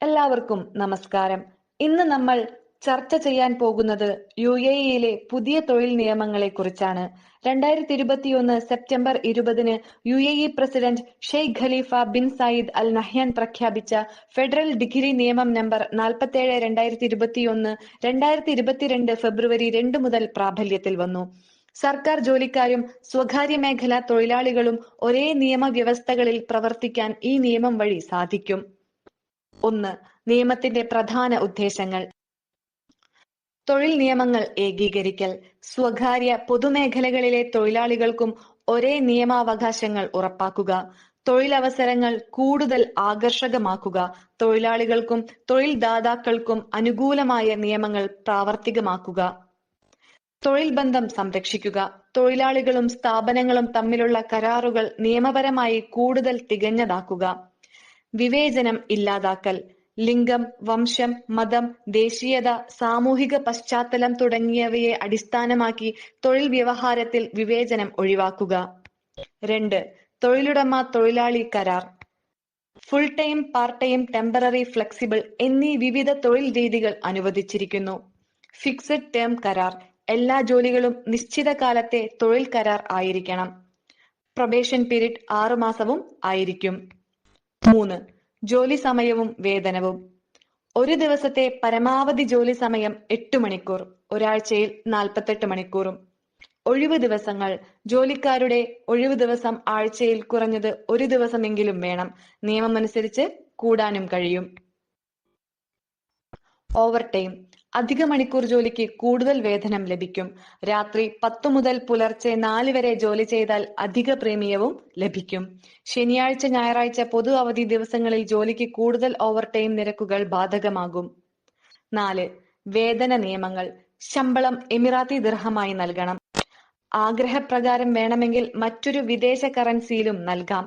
എല്ലാവർക്കും നമസ്കാരം. ഇന്ന് നമ്മൾ ചർച്ച ചെയ്യാൻ പോകുന്നത് UAE-യിലെ പുതിയ തൊഴിൽ നിയമങ്ങളെ കുറിച്ചാണ്. 2021 സെപ്റ്റംബർ 20-ന് UAE president Sheikh Khalifa bin Zayed Al Nahyan പ്രഖ്യാപിച്ച ഫെഡറൽ ഡിഗ്രി നിയമം നമ്പർ 47/2021 2022 ഫെബ്രുവരി 2 മുതൽ പ്രാബല്യത്തിൽ വന്നു. സർക്കാർ ജോലിക്കാരും സ്വകാര്യ മേഖലാ തൊഴിലാളികളും ഒരേ നിയമവ്യവസ്ഥകളിൽ പ്രവർത്തിക്കാൻ ഈ നിയമം വഴി സാധിക്കും. 1. നിയമത്തിന്റെ പ്രധാന ഉദ്ദേശങ്ങൾ. തൊഴിൽ നിയമങ്ങൾ ഏകീകരിക്കൽ. സ്വകാര്യ പൊതുമേഖലകളിലെ തൊഴിലാളികൾക്കും ഒരേ നിയമാവകാശങ്ങൾ ഉറപ്പാക്കുക. തൊഴിലവസരങ്ങൾ കൂടുതൽ ആകർഷകമാക്കുക. തൊഴിലാളികൾക്കും തൊഴിൽ ദാതാക്കൾക്കും അനുകൂലമായ നിയമങ്ങൾ പ്രാവർത്തികമാക്കുക. തൊഴിൽ ബന്ധം സംരക്ഷിക്കുക. തൊഴിലാളികളും സ്ഥാപനങ്ങളും തമ്മിലുള്ള കരാറുകൾ നിയമപരമായി കൂടുതൽ തികഞ്ഞതാക്കുക. വിവേചനം ഇല്ലാതാക്കൽ. ലിംഗം, വംശം, മതം, ദേശീയത, സാമൂഹിക പശ്ചാത്തലം തുടങ്ങിയവയെ അടിസ്ഥാനമാക്കി തൊഴിൽ വ്യവഹാരത്തിൽ വിവേചനം ഒഴിവാക്കുക. 2. തൊഴിലുടമ തൊഴിലാളി കരാർ. Full time, part time, temporary, flexible എന്നീ വിവിധ തൊഴിൽ രീതികൾ അനുവദിച്ചിരിക്കുന്നു. ഫിക്സഡ് ടേം കരാർ. എല്ലാ ജോലികളും നിശ്ചിത കാലത്തെ തൊഴിൽ കരാർ ആയിരിക്കണം. പ്രൊബേഷൻ പീരീഡ് 6 മാസവും ആയിരിക്കും. 3. ജോലി സമയവും വേതനവും. ഒരു ദിവസത്തെ പരമാവധി ജോലി സമയം 8 മണിക്കൂർ, ഒരാഴ്ചയിൽ 48 മണിക്കൂറും. ഒഴിവ് ദിവസങ്ങൾ. ജോലിക്കാരുടെ ഒഴിവ് ദിവസം ആഴ്ചയിൽ കുറഞ്ഞത് ഒരു ദിവസമെങ്കിലും വേണം. നിയമമനുസരിച്ച് കൂടാനും കഴിയും. Over time. അധിക മണിക്കൂർ ജോലിക്ക് കൂടുതൽ വേതനം ലഭിക്കും. രാത്രി 10 മുതൽ പുലർച്ചെ 4 വരെ ജോലി ചെയ്താൽ അധിക പ്രീമിയവും ലഭിക്കും. ശനിയാഴ്ച, ഞായറാഴ്ച, പൊതു അവധി ദിവസങ്ങളിൽ ജോലിക്ക് കൂടുതൽ ഓവർ ടൈം നിരക്കുകൾ ബാധകമാകും. 4. വേതന നിയമങ്ങൾ. ശമ്പളം എമിറാത്തി ദിർഹമായി നൽകണം. ആഗ്രഹപ്രകാരം വേണമെങ്കിൽ മറ്റൊരു വിദേശ കറൻസിയിലും നൽകാം.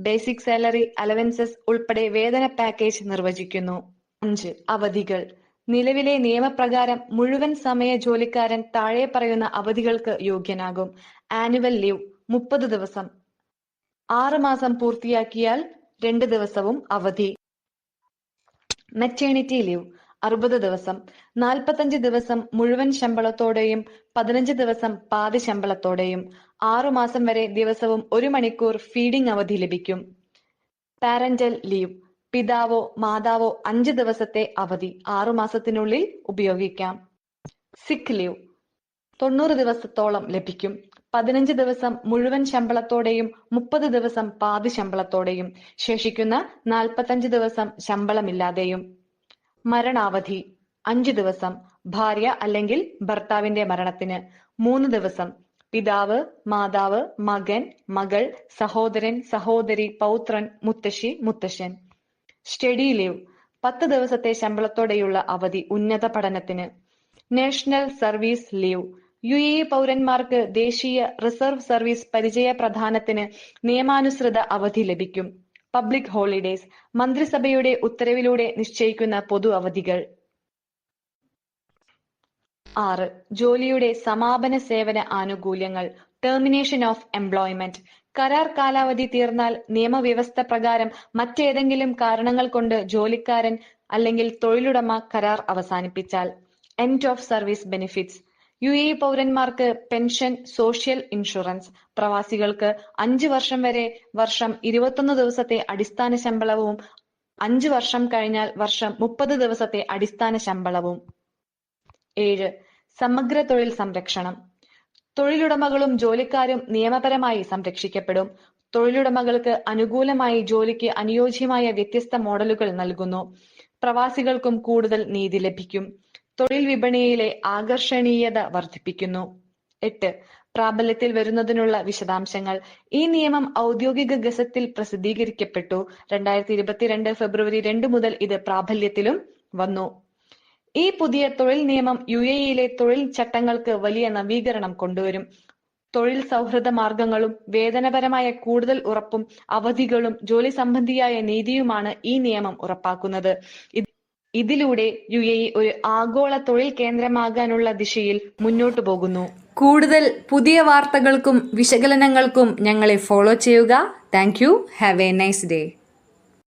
ബേസിക് സാലറി, അലവൻസസ് ഉൾപ്പെടെ വേതന പാക്കേജ് നിർവചിക്കുന്നു. 5. അവധികൾ. നിലവിലെ നിയമപ്രകാരം മുഴുവൻ സമയ ജോലിക്കാരൻ താഴെ പറയുന്ന അവധികൾക്ക് യോഗ്യനാകും. ആനുവൽ ലീവ് 30 ദിവസം. 6 മാസം പൂർത്തിയാക്കിയാൽ 2 ദിവസവും അവധി. മെറ്റേണിറ്റി ലീവ് 60 ദിവസം. 45 ദിവസം മുഴുവൻ ശമ്പളത്തോടെയും 15 ദിവസം പാതി ശമ്പളത്തോടെയും. 6 മാസം വരെ ദിവസവും 1 മണിക്കൂർ ഫീഡിംഗ് അവധി ലഭിക്കും. Parental leave. പിതാവോ മാതാവോ 5 ദിവസത്തെ അവധി 6 മാസത്തിനുള്ളിൽ ഉപയോഗിക്കാം. സിക്ക് ലീവ് 90 ദിവസത്തോളം ലഭിക്കും. 15 ദിവസം മുഴുവൻ ശമ്പളത്തോടെയും 30 ദിവസം പാതി ശമ്പളത്തോടെയും. ശേഷിക്കുന്ന 45 ദിവസം ശമ്പളമില്ലാതെയും. മരണാവധി 5 ദിവസം. ഭാര്യ അല്ലെങ്കിൽ ഭർത്താവിന്റെ മരണത്തിന് 3 ദിവസം. പിതാവ്, മാതാവ്, മകൻ, മകൾ, സഹോദരൻ, സഹോദരി, പൗത്രൻ, മുത്തശ്ശി, മുത്തശ്ശൻ. സ്റ്റഡി ലീവ് 10 ദിവസത്തെ ശമ്പളത്തോടെയുള്ള അവധി ഉന്നത പഠനത്തിന്. National service leave. UAE പൗരന്മാർക്ക് ദേശീയ റിസർവ് സർവീസ് പരിചയ പ്രദാനത്തിന് നിയമാനുസൃത അവധി ലഭിക്കും. Public holidays. മന്ത്രിസഭയുടെ ഉത്തരവിലൂടെ നിശ്ചയിക്കുന്ന പൊതു അവധികൾ. 6. ജോലിയുടെ സമാപന സേവന ആനുകൂല്യങ്ങൾ. Termination of employment. കരാർ കാലാവധി തീർന്നാൽ നിയമവ്യവസ്ഥ പ്രകാരം മറ്റേതെങ്കിലും കാരണങ്ങൾ കൊണ്ട് ജോലിക്കാരൻ അല്ലെങ്കിൽ തൊഴിലുടമ കരാർ അവസാനിപ്പിച്ചാൽ. End of service benefits. UAE പൗരന്മാർക്ക് പെൻഷൻ, സോഷ്യൽ ഇൻഷുറൻസ്. പ്രവാസികൾക്ക് 5 വർഷം വരെ വർഷം 21 ദിവസത്തെ അടിസ്ഥാന ശമ്പളവും 5 വർഷം കഴിഞ്ഞാൽ വർഷം 30 ദിവസത്തെ അടിസ്ഥാന ശമ്പളവും. 7. സമഗ്ര തൊഴിൽ സംരക്ഷണം. തൊഴിലുടമകളും ജോലിക്കാരും നിയമപരമായി സംരക്ഷിക്കപ്പെടും. തൊഴിലുടമകൾക്ക് അനുകൂലമായി ജോലിക്ക് അനുയോജ്യമായ വ്യത്യസ്ത മോഡലുകൾ നൽകുന്നു. പ്രവാസികൾക്കും കൂടുതൽ നീതി ലഭിക്കും. തൊഴിൽ വിപണിയിലെ ആകർഷണീയത വർദ്ധിപ്പിക്കുന്നു. 8. പ്രാബല്യത്തിൽ വരുന്നതിനുള്ള വിശദാംശങ്ങൾ. ഈ നിയമം ഔദ്യോഗിക ഗസറ്റിൽ പ്രസിദ്ധീകരിക്കപ്പെട്ടു. 2022 ഫെബ്രുവരി 2 മുതൽ ഇത് പ്രാബല്യത്തിലും വന്നു. ഈ പുതിയ തൊഴിൽ നിയമം UAE-യിലെ തൊഴിൽ ചട്ടങ്ങൾക്ക് വലിയ നവീകരണം കൊണ്ടുവരും. തൊഴിൽ സൗഹൃദ മാർഗങ്ങളും വേതനപരമായ കൂടുതൽ ഉറപ്പും അവധികളും ജോലി സംബന്ധിയായ നീതിയുമാണ് ഈ നിയമം ഉറപ്പാക്കുന്നത്. ഇതിലൂടെ UAE ഒരു ആഗോള തൊഴിൽ കേന്ദ്രമാകാനുള്ള ദിശയിൽ മുന്നോട്ടു പോകുന്നു. കൂടുതൽ പുതിയ വാർത്തകൾക്കും വിശകലനങ്ങൾക്കും ഞങ്ങളെ ഫോളോ ചെയ്യുക. Thank you. Have A nice day.